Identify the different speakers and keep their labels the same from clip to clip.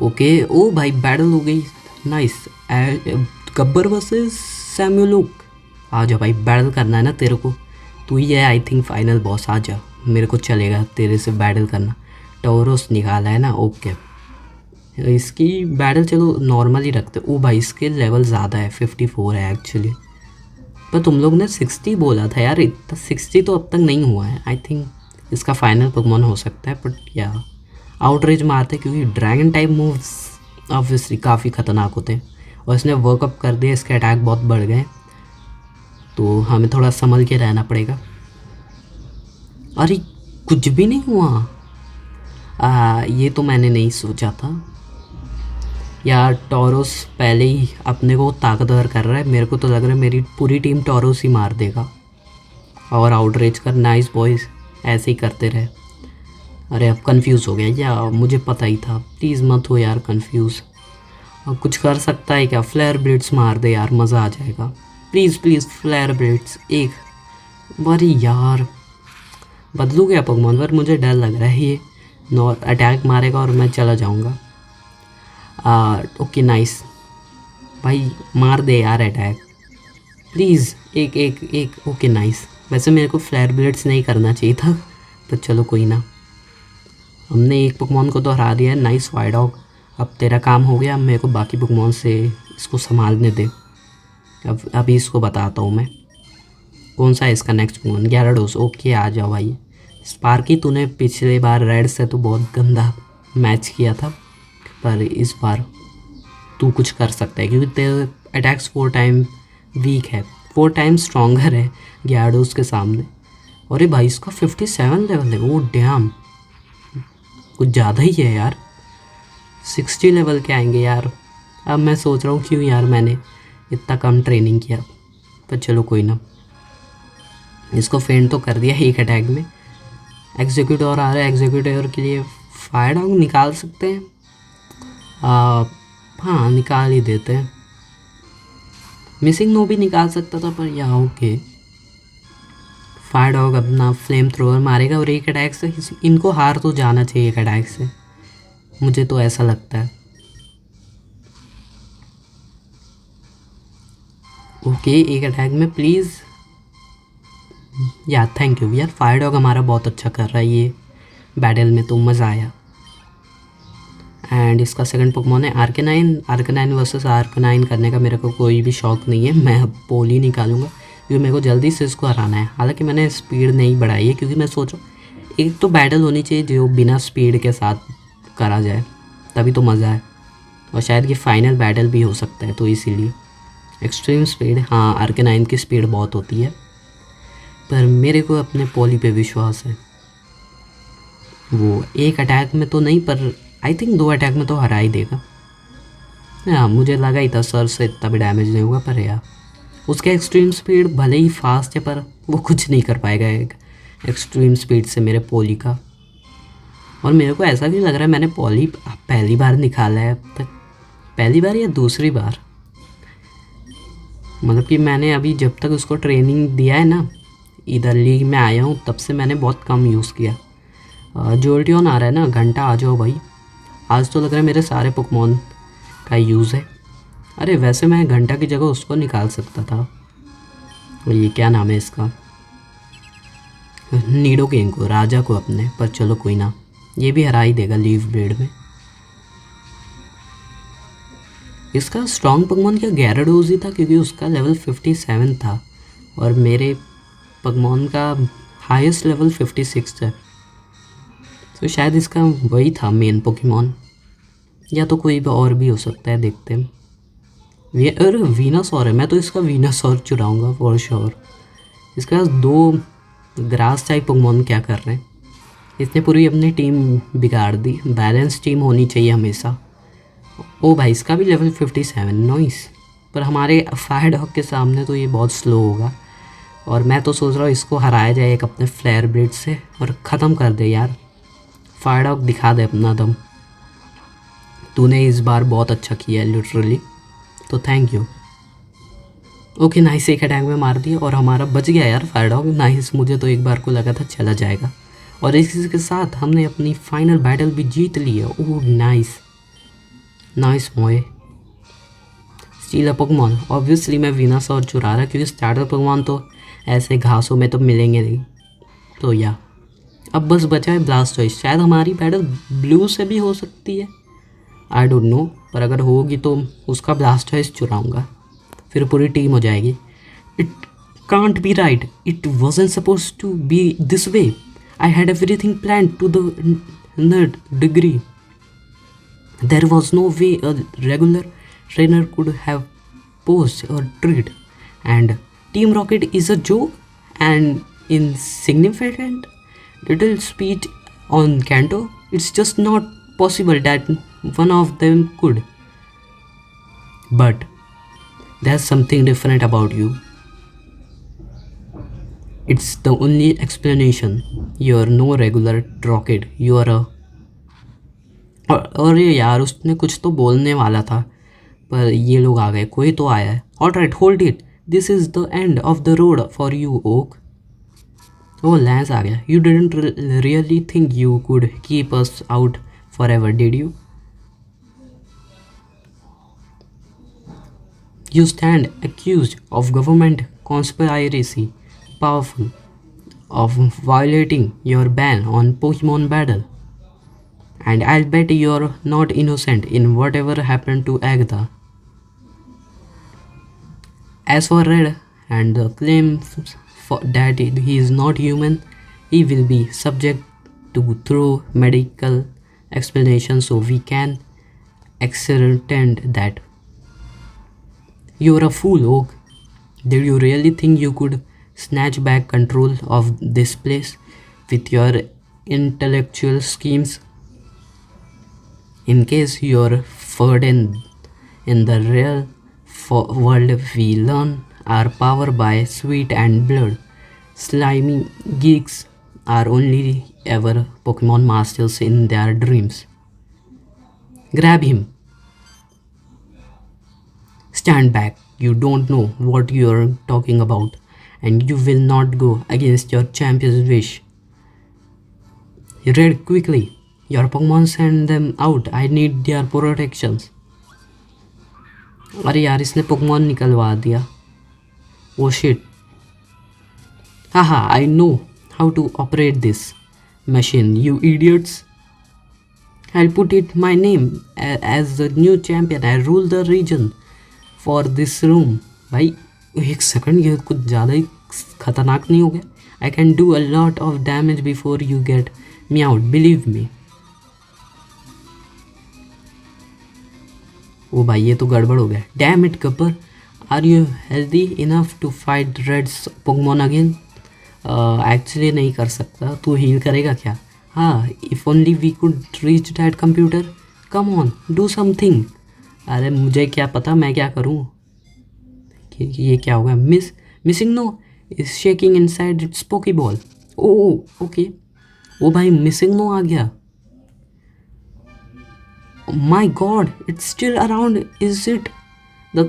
Speaker 1: Okay, ओ भाई battle हो गई। नाइस। गब्बर वर्सेस सैम्युलुक। आ जा भाई, बैटल करना है ना तेरे को। तू ही है आई थिंक फाइनल बॉस। आ जा, मेरे को चलेगा तेरे से बैटल करना। टोरोस निकाला है ना, ओके। इसकी बैटल चलो नॉर्मल ही रखते। ओ भाई इसके लेवल ज़्यादा है, 54 है एक्चुअली। पर तुम लोग ने 60 बोला था यार, इतना 60 तो अब तक नहीं हुआ है। आई थिंक इसका फाइनल पोकेमॉन हो सकता है, बट या आउटरेज मारते क्योंकि ड्रैगन टाइप मूव्स ऑब्वियसली काफ़ी ख़तरनाक होते हैं। और इसने वर्कअप कर दिया, इसके अटैक बहुत बढ़ गए, तो हमें थोड़ा संभल के रहना पड़ेगा। अरे कुछ भी नहीं हुआ। ये तो मैंने नहीं सोचा था यार। टॉरोस पहले ही अपने को ताकतवर कर रहा है। मेरे को तो लग रहा है मेरी पूरी टीम टॉरोस ही मार देगा। और आउटरेज कर। नाइस बॉयज़, ऐसे ही करते रहे। अरे अब कंफ्यूज हो गया या मुझे पता ही था। प्लीज़ मत हो यार कंफ्यूज। अब कुछ कर सकता है क्या? फ्लेयर ब्लेड्स मार दे यार, मज़ा आ जाएगा। प्लीज़ प्लीज़ फ्लेयर ब्लेड्स एक। अरे यार बदलू गया पोकेमॉन, पर मुझे डर लग रहा है ये नॉर अटैक मारेगा और मैं चला जाऊंगा। ओके नाइस भाई, मार दे यार अटैक प्लीज़। एक एक एक, ओके नाइस। वैसे मेरे को फ्लेयर ब्लेड्स नहीं करना चाहिए था, पर चलो कोई ना। हमने एक पोकेमॉन को तो हरा दिया है। नाइस वाइडॉग, अब तेरा काम हो गया। अब मेरे को बाकी पोकेमॉन से इसको संभालने दे। अब अभी इसको बताता हूँ मैं कौन सा है इसका नेक्स्ट पोकेमॉन। gyarados। ओके आ जाओ भाई। स्पार्की, तूने पिछले बार रेड से तो बहुत गंदा मैच किया था, पर इस बार तू कुछ कर सकता है क्योंकि तेरे अटैक्स 4 टाइम वीक है, 4 टाइम स्ट्रॉन्गर है gyarados के सामने। अरे भाई इसका 57 लेवल है। वो डैम, कुछ ज़्यादा ही है यार। 60 लेवल के आएंगे यार। अब मैं सोच रहा हूँ क्यों यार मैंने इतना कम ट्रेनिंग किया, पर चलो कोई ना। इसको फेंट तो कर दिया एक अटैक में। एग्जीक्यूटर आ रहा है, एग्जीक्यूटर के लिए फायर डॉग निकाल सकते हैं। हाँ निकाल ही देते हैं। मिसिंग नो भी निकाल सकता था, पर या ओके। फायर डॉग अपना फ्लेम थ्रोअर मारेगा और एक अटैक से इनको हार तो जाना चाहिए एक अटैक से, मुझे तो ऐसा लगता है। ओके एक अटैक में प्लीज़। या थैंक यू यार, फायर डॉग हमारा बहुत अच्छा कर रहा है ये बैटल में, तो मज़ा आया। एंड इसका सेकंड पोकेमॉन है आर्केनाइन। आर्केनाइन वर्सेस आर्केनाइन करने का मेरे को कोई भी शौक नहीं है। मैं अब पोली निकालूंगा क्योंकि मेरे को जल्दी से इसको हराना है। हालांकि मैंने स्पीड नहीं बढ़ाई है क्योंकि मैं सोच रहा हूँ एक तो बैटल होनी चाहिए जो बिना स्पीड के साथ करा जाए, तभी तो मज़ा है। और शायद ये फाइनल बैटल भी हो सकता है, तो इसीलिए एक्सट्रीम स्पीड। हाँ आर्केनाइन की स्पीड बहुत होती है, पर मेरे को अपने पोली पे विश्वास है। वो एक अटैक में तो नहीं, पर आई थिंक 2 अटैक में तो हरा ही देगा। हाँ मुझे लगा ही था सर से इतना भी डैमेज नहीं होगा, पर यार उसके एक्सट्रीम स्पीड भले ही फास्ट है, पर वो कुछ नहीं कर पाएगा एक एक्सट्रीम स्पीड से मेरे पोली का। और मेरे को ऐसा भी लग रहा है मैंने पोली पहली बार निकाला है अब तक। पहली बार या दूसरी बार, मतलब कि मैंने अभी जब तक उसको ट्रेनिंग दिया है ना, इधर लीग में आया हूँ, तब से मैंने बहुत कम यूज़ किया। जोल्टियन आ रहा है ना, घंटा आ जाओ भाई। आज तो लग रहा है मेरे सारे पोकेमॉन का यूज़ है। अरे वैसे मैं घंटा की जगह उसको निकाल सकता था। ये क्या नाम है इसका, नीडो किंग को, राजा को अपने, पर चलो कोई ना, ये भी हरा ही देगा लीव ब्लेड में। इसका स्ट्रॉन्ग पोकेमॉन क्या gyarados ही था क्योंकि उसका लेवल 57 था और मेरे पोकेमॉन का हाईएस्ट लेवल 56 है, तो शायद इसका वही था मेन पोकेमॉन, या तो कोई भी और भी हो सकता है, देखते हैं। अरे वीनासॉर है, मैं तो इसका वीनासॉर चुराऊंगा फॉर श्योर। इसके पास 2 ग्रास टाइप पोकेमॉन क्या कर रहे हैं, इसने पूरी अपनी टीम बिगाड़ दी। बैलेंस टीम होनी चाहिए हमेशा। ओ भाई इसका भी लेवल 57, नॉइस। पर हमारे फायर डॉग के सामने तो ये बहुत स्लो होगा, और मैं तो सोच रहा हूँ इसको हराया जाए एक अपने फ्लेयर ब्लेड से और ख़त्म कर दे यार। फायर डॉग दिखा दे अपना दम। तूने इस बार बहुत अच्छा किया है लिटरली, तो थैंक यू। ओके नाइस, एक अटैक में मार दिया और हमारा बच गया यार फायर डॉग। नाइस, मुझे तो एक बार को लगा था चला जाएगा। और इसी के साथ हमने अपनी फाइनल बैटल भी जीत ली है। Oh nice. नाइस मोए। स्टील अ पोकेमॉन, ऑब्वियसली मैं विनासौर चुरा रहा क्योंकि स्टार्टर पोकेमॉन तो ऐसे घासों में तो मिलेंगे नहीं। तो या अब बस बचा है ब्लास्टोइस। शायद हमारी बैटल ब्लू से भी हो सकती है, आई डोंट नो, पर अगर होगी तो उसका ब्लास्टोइस चुराऊँगा, फिर पूरी टीम हो जाएगी। It can't be right, it wasn't suppose to be this way. I had everything plan to the nth degree. There was no way a regular trainer could have posed a treat. And Team Rocket is a joke and insignificant little speech on Kanto. It's just not possible that one of them could. But there's something different about you. It's the only explanation. You're no regular rocket. You are a और ये यार उसने कुछ तो बोलने वाला था पर ये लोग आ गए, कोई तो आया है। Alright, hold it, this is the end of the road for you Oak. Oh Lance आ गया। You didn't really think you could keep us out forever, did you? You stand accused of government conspiracy, powerful, of violating your ban on Pokemon Battle. And I'll bet you're not innocent in whatever happened to Agatha. As for Red and the claim that he is not human, he will be subject to thorough medical explanation so we can ascertain that. You're a fool, Oak. Did you really think you could snatch back control of this place with your intellectual schemes? In case you're forgotten, in the real world we learn our power by sweat and blood. Slimy geeks are only ever Pokemon masters in their dreams. Grab him. Stand back. You don't know what you're talking about, and you will not go against your champion's wish. Red, quickly. Your Pokemon, send them out. I need their protections. अरे यार इसने Pokemon निकलवा दिया। Oh shit. हाहा, I know how to operate this machine, you idiots. I'll put it my name as the new champion. I rule the region for this room. भाई एक second, ये कुछ ज़्यादा ही खतरनाक नहीं हो गया? I can do a lot of damage before you get me out, believe me. ओ भाई ये तो गड़बड़ हो गया। Damn it Gabbar, are you healthy enough to fight reds Pokemon again? Actually नहीं कर सकता। तू हील करेगा क्या? हाँ, if only we could reach that computer, come on do something. अरे मुझे क्या पता मैं क्या करूँ। ये क्या हो गया? Missing no is shaking inside its pokeball. Oh okay, ओ भाई मिसिंग नो आ गया। My God, it's still around, is it? The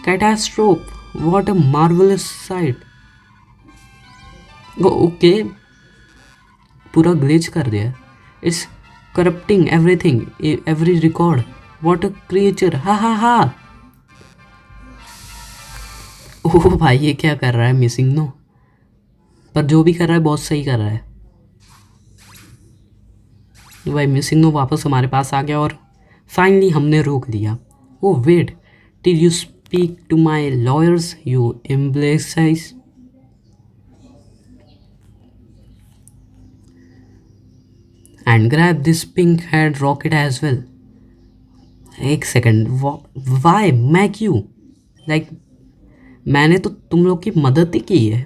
Speaker 1: catastrophe. What a marvelous sight. Okay. पूरा ग्लिच कर दिया। It's corrupting everything, every record. What a creature. हा हा हा। ओह भाई ये क्या कर रहा है मिसिंग नो? पर जो भी कर रहा है बहुत सही कर रहा है। भाई मिसिंग नो वापस हमारे पास आ गया और फाइनली हमने रोक लिया। Oh wait, did you speak to my lawyers you imbeciles? And grab this pink head rocket as well. एक सेकेंड, वाई? मैं क्यों? लाइक मैंने तो तुम लोग की मदद ही की है।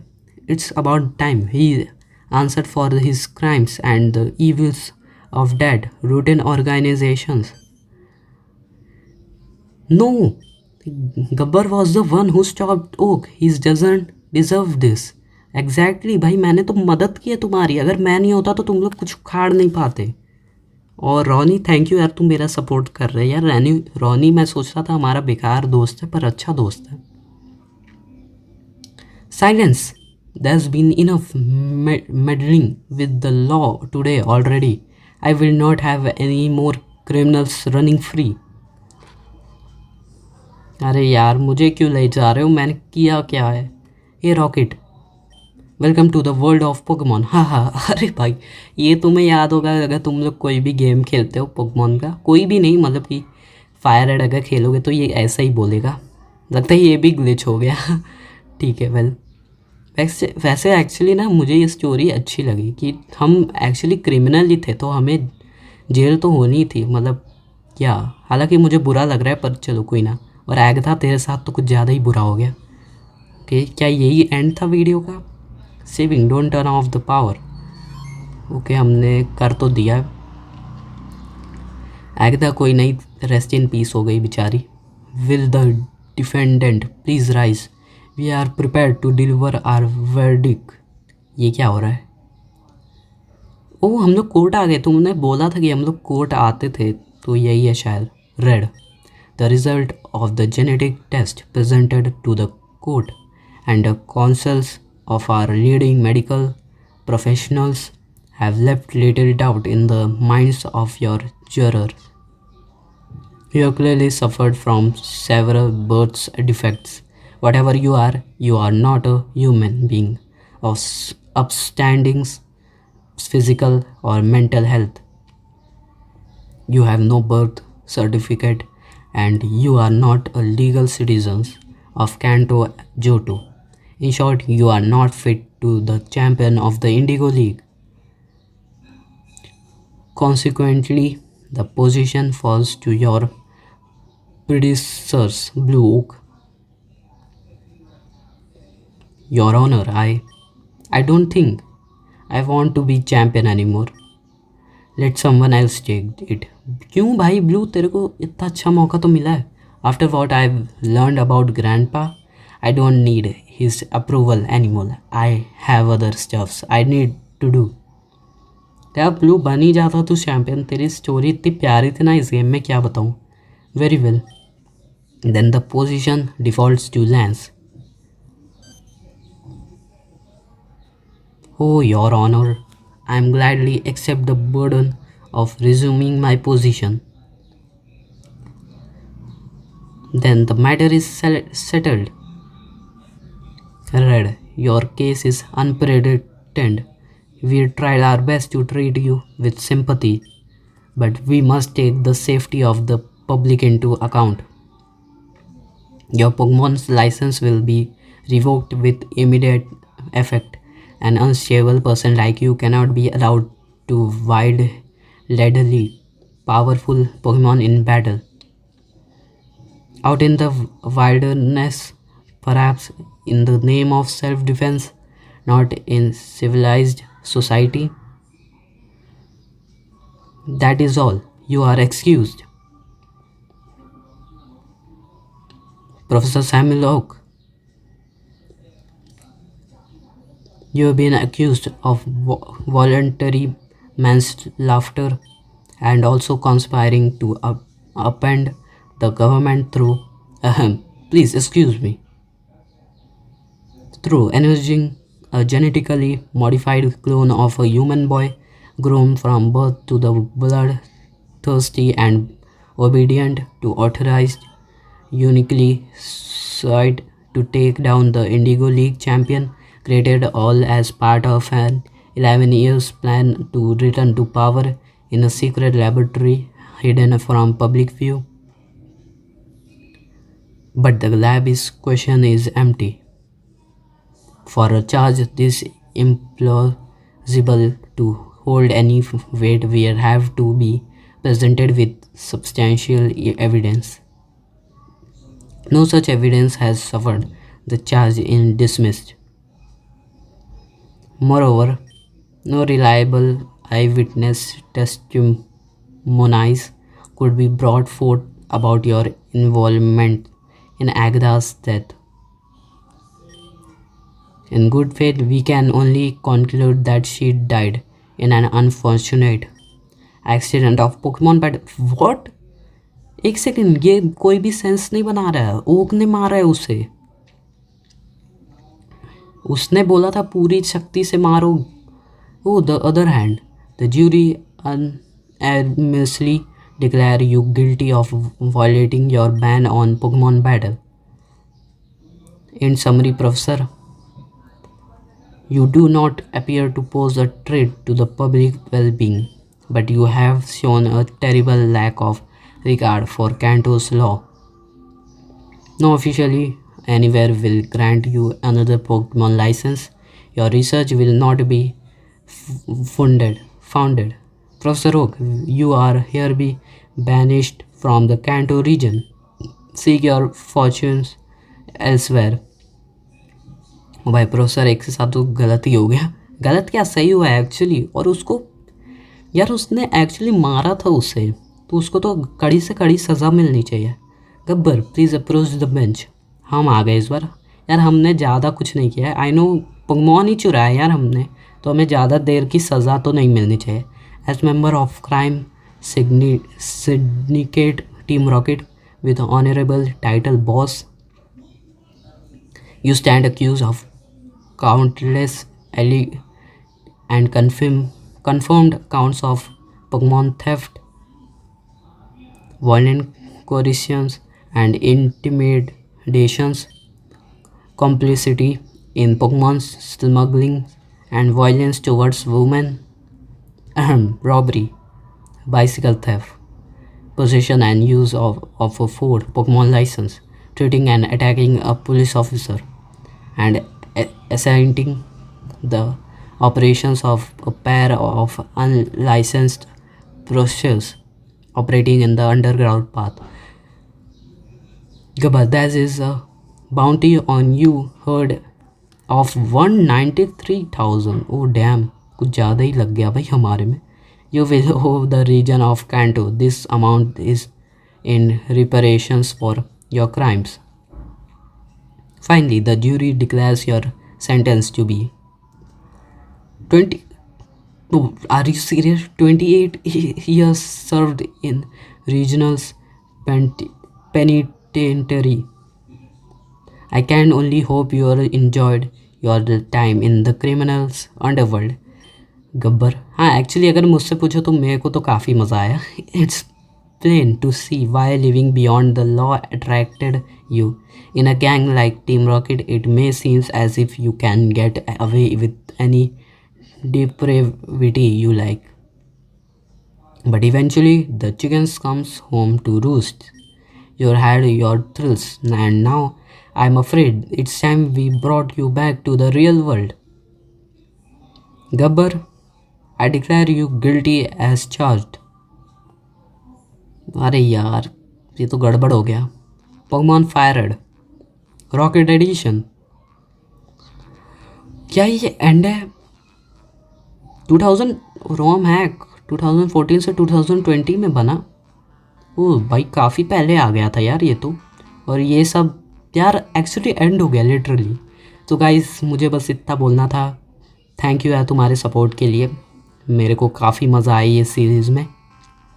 Speaker 1: It's about time he answered for his crimes and the evils of that rotten organisations. No, Gabbar was the one who stopped Oak. He doesn't deserve this. Exactly भाई, मैंने तो मदद की है तुम्हारी। अगर मैं नहीं होता तो तुम लोग कुछ उखाड़ नहीं पाते। और रॉनी, थैंक यू यार, तुम मेरा सपोर्ट कर रहे हैं यार। रॉनी मैं सोच रहा था हमारा बेकार दोस्त है पर अच्छा दोस्त है। Silence. There's been enough meddling with the law today already. I will not have any more criminals running free. अरे यार मुझे क्यों ले जा रहे हो, मैंने किया क्या है? ये Rocket, welcome to the world of Pokemon. हाँ हाँ, अरे भाई ये तुम्हें याद होगा अगर तुम लोग कोई भी गेम खेलते हो पोकेमॉन का, कोई भी नहीं मतलब कि फायर रेड अगर खेलोगे तो ये ऐसा ही बोलेगा। लगता है ये भी ग्लिच हो गया। ठीक है वेल, वैसे वैसे एक्चुअली ना मुझे ये स्टोरी अच्छी लगी कि हम एक्चुअली क्रिमिनल ही थे तो हमें जेल तो होनी ही थी, मतलब क्या। हालांकि मुझे बुरा लग रहा है पर चलो कोई ना। और एगथा तेरे साथ तो कुछ ज़्यादा ही बुरा हो गया। ओके, क्या यही एंड था वीडियो का? Saving don't turn off the power. Okay, हमने कर तो दिया। एगथा कोई नहीं, रेस्ट इन पीस हो गई बेचारी। Will the defendant please rise, we are prepare to deliver our verdict. ये क्या हो रहा है? ओह, हम लोग कोर्ट आ गए। तुमने बोला था कि हम लोग कोर्ट आते थे, तो यही है शायद। Red, the result of the genetic test presented to the court and the counsels of our leading medical professionals have left little doubt in the minds of your jurors. You have clearly suffered from several birth defects. Whatever you are not a human being of upstanding physical or mental health. You have no birth certificate and you are not a legal citizen of Kanto Johto. In short, you are not fit to the champion of the Indigo League. Consequently, the position falls to your predecessors, Blue Oak. Your Honor, I don't think I want to be champion anymore. Let someone else take it. क्यों भाई blue, तेरे को इतना अच्छा मौका तो मिला है। After what I've learned about Grandpa, I don't need his approval anymore. I have other stuffs I need to do. क्या ब्लू बन ही जाता तू चैंपियन? तेरी स्टोरी इतनी प्यारी थी ना इस गेम में, क्या बताऊँ। Very well, then the position defaults to Lance. Oh, Your Honor, I am gladly accept the burden of resuming my position. Then the matter is settled. Red, your case is unprecedented. We tried our best to treat you with sympathy, but we must take the safety of the public into account. Your Pokemon's license will be revoked with immediate effect. An unstable person like you cannot be allowed to wield deadly, powerful Pokemon in battle. Out in the wilderness, perhaps in the name of self-defense, not in civilized society. That is all. You are excused. Professor Samuel Oak, you have been accused of voluntary manslaughter and also conspiring to upend the government through please excuse me, through encouraging a genetically modified clone of a human boy grown from birth to the bloodthirsty and obedient to authorized uniquely sued to take down the Indigo League champion, created all as part of an 11 years plan to return to power in a secret laboratory hidden from public view. But the lab question is empty. For a charge this implausible to hold any weight, we have to be presented with substantial evidence. No such evidence has suffered the charge in dismissed. Moreover, no reliable eyewitness testimonies could be brought forth about your involvement in Agatha's death. In good faith, we can only conclude that she died in an unfortunate accident of Pokemon battle. What? एक second, ये कोई भी sense नहीं बना रहा है। Okay ने मारा है उसे, उसने बोला था पूरी शक्ति से मारो। Oh, the other hand, the jury unanimously declare you guilty of violating your ban on Pokemon battle. In summary, Professor, you do not appear to pose a threat to the public well-being, but you have shown a terrible lack of regard for Kanto's law. No officially anywhere will grant you another Pokemon license. Your research will not be founded. Professor Oak, you are hereby banished from the Kanto region. Seek your fortunes elsewhere. ओ भाई professor एक के साथ तो गलत ही हो गया। गलत क्या, सही हुआ है एक्चुअली। और उसको यार उसने एक्चुअली मारा था उसे, तो उसको तो कड़ी से कड़ी सज़ा मिलनी चाहिए। Gabbar please approach the bench. हम आ गए इस बार। यार हमने ज़्यादा कुछ नहीं किया है, आई नो पोकेमॉन ही चुराया यार हमने, तो हमें ज़्यादा देर की सज़ा तो नहीं मिलनी चाहिए। As member of crime syndicate Team Rocket with honorable title boss, you stand accused of countless and confirmed counts of Pokemon theft, violent coercions and intimidations, complicity in Pokemon smuggling and violence towards women, robbery, bicycle theft, possession and use of a Ford Pokemon license, treating and attacking a police officer, and assaulting the operations of a pair of unlicensed processors operating in the underground path. Gabba, that is a bounty on you heard of 193,000. Oh damn, कुछ ज़्यादा ही लग गया भाई हमारे में. You will owe the region of Kanto. This amount is in reparations for your crimes. Finally, the jury declares your sentence to be 20. Oh, are you serious? 28 years served in regional's penitentiary. I can only hope you enjoyed your time in the criminals underworld. Gabbar, हाँ actually अगर मुझसे पूछो तो मेरे को तो काफ़ी मज़ा आया. It's plain to see why living beyond the law attracted you. In a gang like Team Rocket it may seems as if you can get away with any depravity you like, but eventually the chickens comes home to roost. You had your thrills, and now I'm afraid it's time we brought you back to the real world. Gabbar, I declare you guilty as charged. अरे यार ये तो गड़बड़ हो गया. Pokemon Fire Red Rocket edition. क्या ये and है? 2000 रोम हैक 2014 से 2020 में बना. ओ भाई काफ़ी पहले आ गया था यार ये तो. और ये सब यार एक्चुअली एंड हो गया लिटरली. तो गाइस मुझे बस इतना बोलना था. थैंक यू यार तुम्हारे सपोर्ट के लिए. मेरे को काफ़ी मज़ा आया ये सीरीज़ में.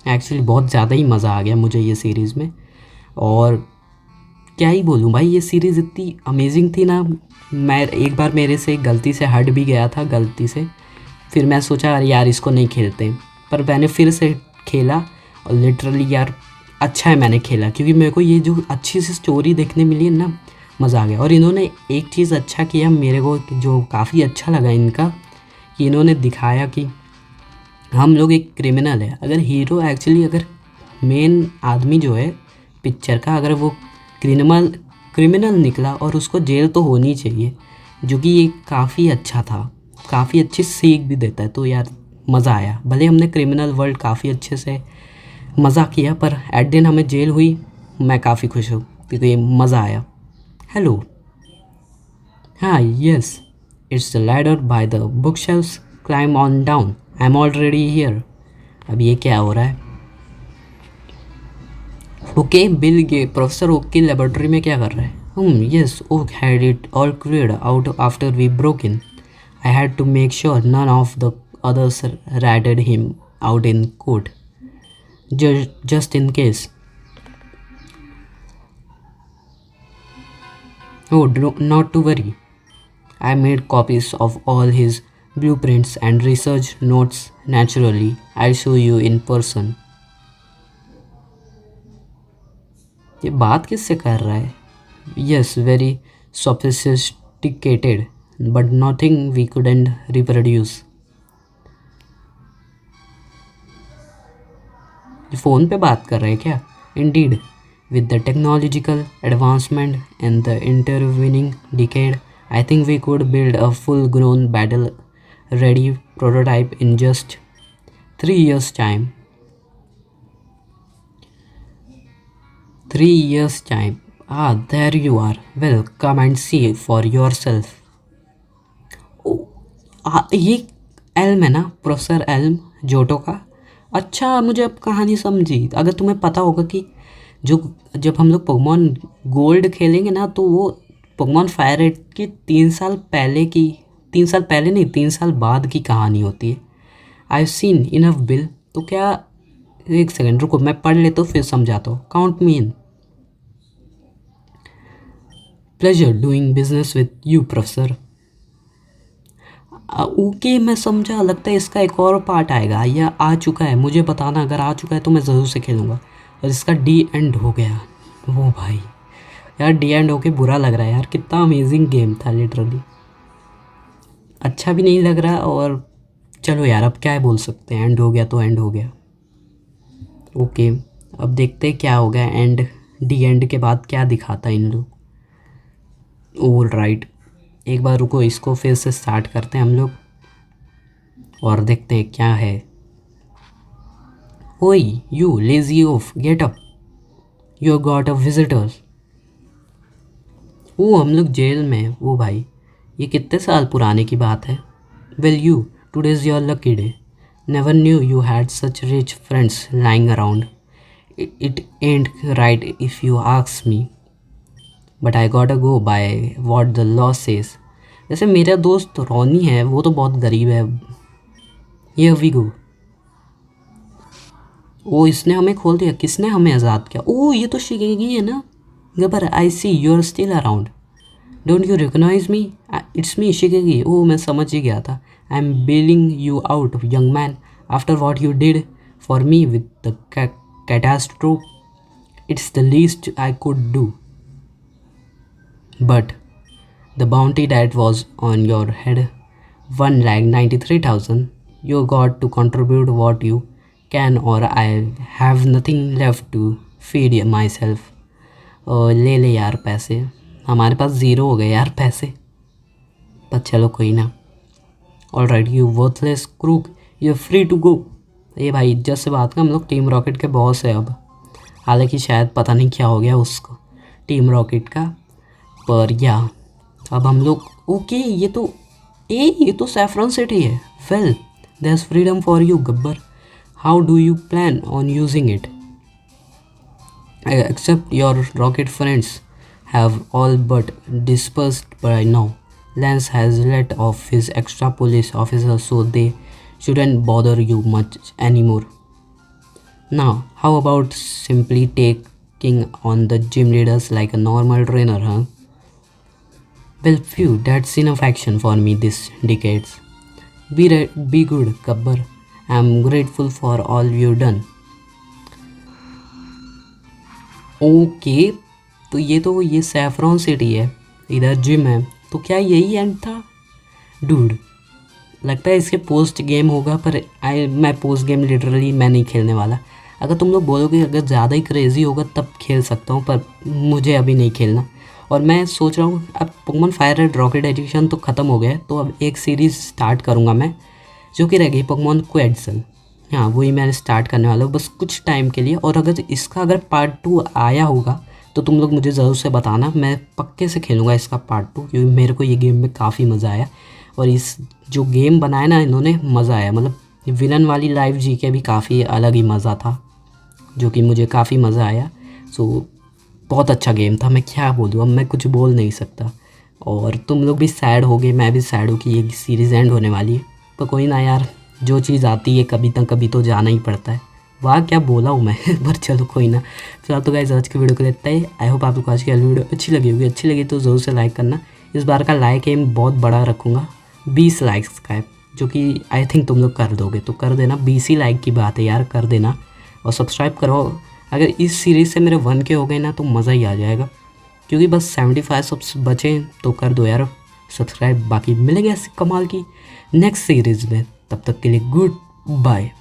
Speaker 1: एक्चुअली बहुत ज़्यादा ही मज़ा आ गया मुझे ये सीरीज़ में. और क्या ही बोलूँ भाई, ये सीरीज़ इतनी अमेजिंग थी ना. मैं एक बार मेरे से गलती से हट भी गया था गलती से. फिर मैं सोचा अरे यार इसको नहीं खेलते, पर मैंने फिर से खेला और लिटरली यार अच्छा है मैंने खेला, क्योंकि मेरे को ये जो अच्छी सी स्टोरी देखने मिली है ना, मज़ा आ गया. और इन्होंने एक चीज़ अच्छा किया मेरे को जो काफ़ी अच्छा लगा इनका, कि इन्होंने दिखाया कि हम लोग एक क्रिमिनल है. अगर हीरो एक्चुअली अगर मेन आदमी जो है पिक्चर का अगर वो क्रिमिनल निकला और उसको जेल तो होनी चाहिए, जो कि ये काफ़ी अच्छा था. काफ़ी अच्छी सीख भी देता है. तो यार मज़ा आया. भले हमने क्रिमिनल वर्ल्ड काफ़ी अच्छे से मज़ा किया, पर एट दिन हमें जेल हुई. मैं काफ़ी खुश हूँ क्योंकि ये मज़ा आया. हेलो, हाँ yes, it's the ladder by the book shelves, climb on down, I am already here. अब ये क्या हो रहा है? ओके बिल गे प्रोफेसर ओक की लेबोरेटरी में क्या कर रहा है? Yes, Oak had it all cleared out after we broke in. I had to make sure none of the others ratted him out in court, just in case. Oh, not to worry. I made copies of all his blueprints and research notes naturally. I'll show you in person. ये बात किससे कर रहा है? Yes, very sophisticated but nothing we couldn't reproduce. Phone पे बात कर रहे हैं क्या? Indeed, with the technological advancement in the intervening decade, I think we could build a full-grown battle-ready prototype in just 3 years' time. 3 years' time. Ah, there you are. Well, come and see for yourself. ये Elm है ना, professor Elm Johto का। अच्छा, मुझे अब कहानी समझी। अगर तुम्हें पता होगा कि जब हम लोग पोकेमॉन गोल्ड खेलेंगे ना, तो वो पोकेमॉन फायर रेड की 3 साल पहले की, 3 साल पहले नहीं, 3 साल बाद की कहानी होती है। I have seen enough bill. तो क्या, एक सेकेंड रुको, मैं पढ़ लेता हूँ फिर समझाता हूँ। Count me in. Pleasure doing business with you professor. Okay, मैं समझा। लगता है इसका एक और पार्ट आएगा या आ चुका है। मुझे बताना, अगर आ चुका है तो मैं ज़रूर से खेलूँगा। और इसका डी एंड हो गया। वो भाई यार, डी एंड होके बुरा लग रहा है यार। कितना अमेजिंग गेम था लिटरली। अच्छा भी नहीं लग रहा। और चलो यार, अब क्या बोल सकते हैं, एंड हो गया तो एंड हो गया। ओके, अब देखते हैं क्या हो गया एंड, डी एंड के बाद क्या दिखाता है इन लोग। ऑल राइट, एक बार रुको, इसको फिर से स्टार्ट करते हैं हम लोग और देखते हैं क्या है। ओए you lazy of, get up, you got a visitors. वो हम लोग जेल में। वो भाई, ये कितने साल पुराने की बात है। Well you, today's your lucky day. Never knew you had such rich friends lying around. It and right if you ask me, but I got a go by what the law says. जैसे मेरा दोस्त रोनी है, वो तो बहुत गरीब है। ये वी गो। ओ, इसने हमें खोल दिया। किसने हमें आज़ाद किया? ओ, ये तो शिगेगी है ना। Gabbar, I see you are still around. Don't you recognise me? It's me Shigeki. Oh, मैं समझ ही गया था। I am bailing you out young man after what you did for me with the catastrophe. It's the least I could do, but the bounty that was on your head, 1,93,000, you got to contribute what you can or I have nothing left to feed myself. ले ले यार पैसे, हमारे पास zero हो गए यार पैसे, पर चलो कोई ना। All right you worthless crook, you free to go. ये भाई इज्जत से बात कर, हम लोग टीम रॉकेट के बॉस है अब। हालांकि शायद पता नहीं क्या हो गया उसको, टीम रॉकेट का, पर या अब हम लोग। ओके, ये तो सैफरन सिटी है। Well, there is freedom for you Gabbar. How do you plan on using it? Except your Rocket friends have all but dispersed by now. Lance has let off his extra police officers so they shouldn't bother you much anymore. Now, how about simply taking on the gym leaders like a normal trainer, huh? Well, phew, that's enough action for me this decades. Be good, Gabbar. I'm grateful for all you've done. Okay, तो ये saffron city है, इधर gym है, तो क्या यही and था? Dude, लगता है इसके पोस्ट गेम होगा, पर मैं पोस्ट गेम लिटरली मैं नहीं खेलने वाला। अगर तुम लोग बोलोगे अगर ज़्यादा ही क्रेज़ी होगा तब खेल सकता हूँ, पर मुझे अभी नहीं खेलना। और मैं सोच रहा हूँ अब Pokemon Fire Red Rocket edition तो ख़त्म हो गया है, तो अब एक सीरीज़ स्टार्ट करूँगा मैं, जो कि रह गई पोकेमॉन क्वेड्सल। हाँ, वही मैं स्टार्ट करने वाला हूँ बस कुछ टाइम के लिए। और अगर पार्ट 2 आया होगा तो तुम लोग मुझे ज़रूर से बताना, मैं पक्के से खेलूँगा इसका पार्ट 2, क्योंकि मेरे को ये गेम में काफ़ी मज़ा आया। और इस जो गेम बनाया ना इन्होंने, मज़ा आया। मतलब विलन वाली लाइव जी के भी काफ़ी अलग ही मज़ा था, जो कि मुझे काफ़ी मज़ा आया। सो बहुत अच्छा गेम था, मैं क्या बोलूँ, अब मैं कुछ बोल नहीं सकता। और तुम लोग भी सैड हो गए, मैं भी सैड हूँ कि ये सीरीज़ एंड होने वाली है, पर कोई ना यार, जो चीज़ आती है कभी ना कभी तो जाना ही पड़ता है। वाह, क्या बोला हूँ मैं पर चलो कोई ना। फिलहाल तो गाइस आज की वीडियो को लेता है। आई होप आपको आज की वीडियो अच्छी लगी होगी। अच्छी लगी तो ज़रूर से लाइक करना। इस बार का लाइक एम बहुत बड़ा रखूँगा, 20 लाइक्स का है, जो कि आई थिंक तुम लोग कर दोगे, तो कर देना। 20 ही लाइक की बात है यार, कर देना। और सब्सक्राइब करो अगर इस सीरीज़ से मेरे 1K हो गए ना तो मज़ा ही आ जाएगा, क्योंकि बस 75 सब्स बचे हैं। तो कर दो यार सब्सक्राइब। बाकी मिलेंगे ऐसे कमाल की नेक्स्ट सीरीज़ में, तब तक के लिए गुड बाय।